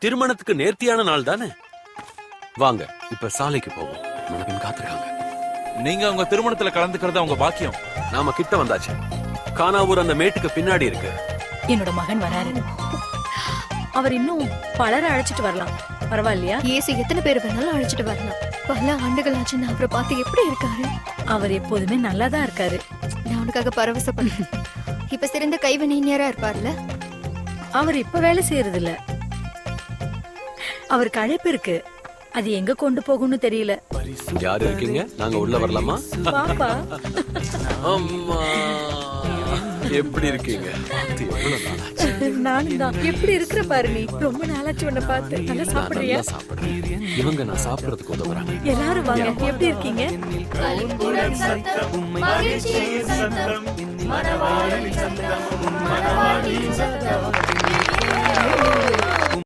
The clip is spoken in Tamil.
திருமணத்துக்கு நேர்த்தியான நாள் தானே. வாங்க இப்ப சாலைக்கு போவோம். மணப்பெண் காத்திருக்காங்க. நீங்க உங்க திருமணத்துல கலந்துக்கிறது அவங்க பாக்கியம். நாம கிட்ட வந்தாச்சு. கானாவூர் அந்த மேட்டுக்கு பின்னாடி இருக்கு. என்னோட மகன் வராரு. அவர் இன்னும் பலரை அழைச்சிட்டு வரலாம். பரவாயில்லையா? ஏசு எத்தனை பேர் வேணாலும் அழைச்சிட்டு வரலாம். பல ஆண்டுகள் ஆச்சு நான் அவரை பார்த்து எப்படி இருக்காரு. அவர் எப்போதுமே நல்லாதான் இருக்காரு. நான் அவனுக்காக பரவசப்பட்டேன். இப்ப சிறந்த கைவினைஞரா இருப்பார்ல. அவர் இப்ப வேலை செய்யறது இல்ல. அவருக்கு அழைப்பு இருக்கு. அது எங்க கொண்டு போகும்னு தெரியல. யாரு இருக்கீங்க? நாங்க உள்ள வரலாமா? பாப்பா அம்மா எப்படி இருக்கீங்க? நானும் தான். எப்படி இருக்கிற பாரு நீ. ரொம்ப நாளாச்சு உன்னை பார்த்து. நல்லா சாப்பிடுறியா? சாப்பிடுறேன். இவங்க நான் சாப்பிடறதுக்கு உதவுறாங்க. எல்லாரும் வாங்க. எப்படி இருக்கீங்க? மனவாளி சத்தம்